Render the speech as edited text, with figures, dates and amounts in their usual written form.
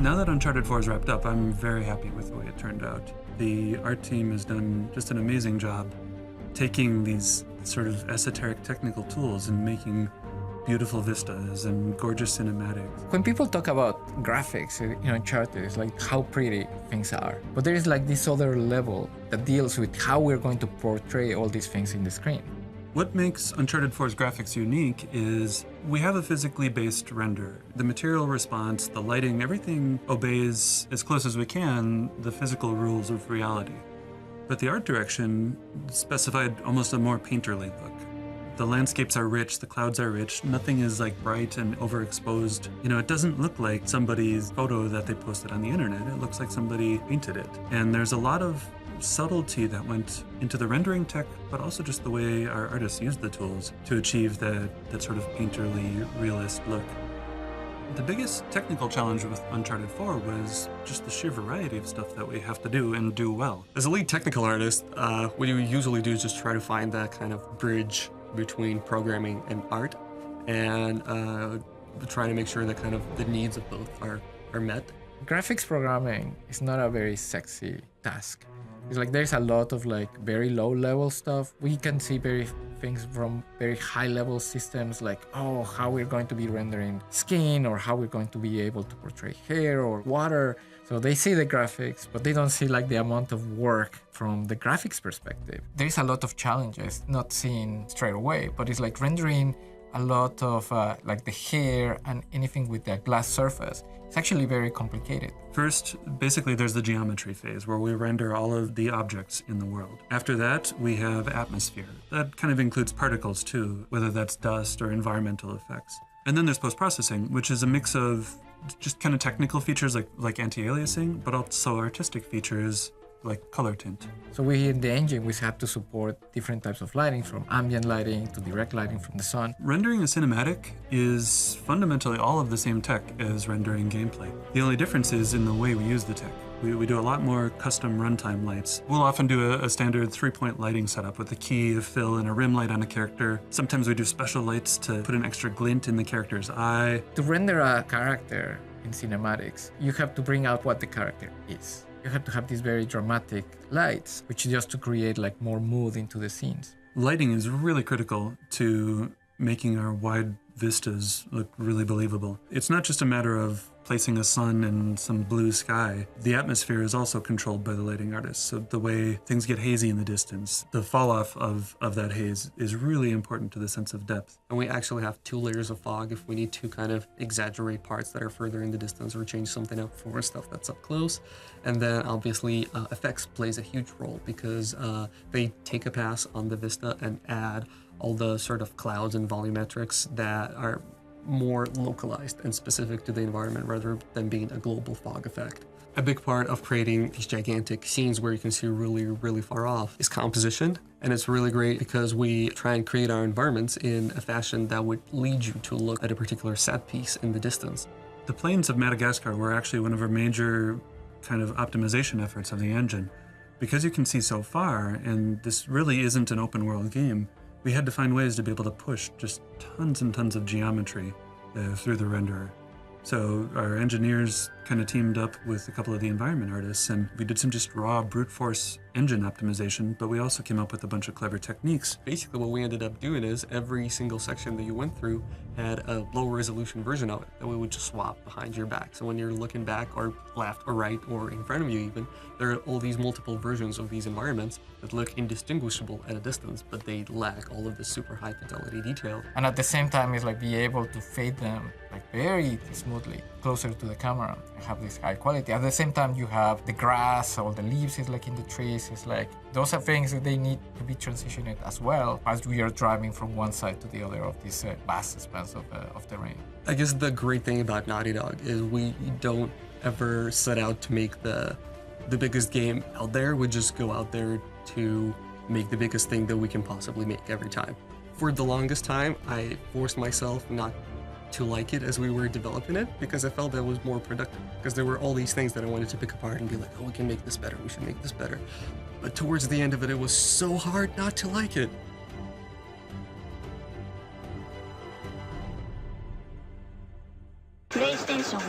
Now that Uncharted 4 is wrapped up, I'm very happy with the way it turned out. The art team has done just an amazing job taking these sort of esoteric technical tools and making beautiful vistas and gorgeous cinematics. When people talk about graphics in Uncharted, it's like how pretty things are. But there is like this other level that deals with how we're going to portray all these things in the screen. What makes Uncharted 4's graphics unique is we have a physically based render. The material response, the lighting, everything obeys as close as we can the physical rules of reality. But the art direction specified almost a more painterly look. The landscapes are rich, the clouds are rich, nothing is like bright and overexposed. You know, it doesn't look like somebody's photo that they posted on the internet. It looks like somebody painted it. And there's a lot of subtlety that went into the rendering tech, but also just the way our artists used the tools to achieve that sort of painterly, realist look. The biggest technical challenge with Uncharted 4 was just the sheer variety of stuff that we have to do and do well. As a lead technical artist, what you usually do is just try to find that kind of bridge between programming and art, and try to make sure that kind of the needs of both are met. Graphics programming is not a very sexy task. It's like there's a lot of like very low level stuff. We can see things from very high level systems like, oh, how we're going to be rendering skin, or how we're going to be able to portray hair or water. So they see the graphics, but they don't see like the amount of work from the graphics perspective. There's a lot of challenges not seen straight away, but it's like rendering a lot of like the hair and anything with the glass surface. It's actually very complicated. First, basically there's the geometry phase where we render all of the objects in the world. After that, we have atmosphere. That kind of includes particles too, whether that's dust or environmental effects. And then there's post-processing, which is a mix of just kind of technical features like anti-aliasing, but also artistic features like color tint. So we in the engine, we have to support different types of lighting, from ambient lighting to direct lighting from the sun. Rendering a cinematic is fundamentally all of the same tech as rendering gameplay. The only difference is in the way we use the tech. We do a lot more custom runtime lights. We'll often do a standard 3-point lighting setup with a key, a fill, and a rim light on a character. Sometimes we do special lights to put an extra glint in the character's eye. To render a character in cinematics, you have to bring out what the character is. You have to have these very dramatic lights, which is just to create like more mood into the scenes. Lighting is really critical to making our wide vistas look really believable. It's not just a matter of placing a sun and some blue sky. The atmosphere is also controlled by the lighting artists. So the way things get hazy in the distance, the fall off of that haze is really important to the sense of depth. And we actually have 2 layers of fog if we need to kind of exaggerate parts that are further in the distance or change something up for stuff that's up close. And then obviously effects plays a huge role because they take a pass on the vista and add all the sort of clouds and volumetrics that are more localized and specific to the environment rather than being a global fog effect. A big part of creating these gigantic scenes where you can see really, really far off is composition. And it's really great because we try and create our environments in a fashion that would lead you to look at a particular set piece in the distance. The plains of Madagascar were actually one of our major kind of optimization efforts of the engine. Because you can see so far, and this really isn't an open world game, we had to find ways to be able to push just tons and tons of geometry through the renderer. So our engineers kind of teamed up with a couple of the environment artists, and we did some just raw brute force engine optimization, but we also came up with a bunch of clever techniques. Basically what we ended up doing is every single section that you went through had a low resolution version of it that we would just swap behind your back. So when you're looking back or left or right or in front of you even, there are all these multiple versions of these environments that look indistinguishable at a distance, but they lack all of the super high fidelity detail. And at the same time, it's like be able to fade them like very smoothly closer to the camera and have this high quality. At the same time, you have the grass, all the leaves is like in the trees. It's like those are things that they need to be transitioned as well as we are driving from one side to the other of this vast expanse of terrain. I guess the great thing about Naughty Dog is we don't ever set out to make the biggest game out there. We just go out there to make the biggest thing that we can possibly make every time. For the longest time, I forced myself not to like it as we were developing it because I felt that it was more productive, because there were all these things that I wanted to pick apart and be like, oh, we can make this better, we should make this better. But towards the end of it, it was so hard not to like it. PlayStation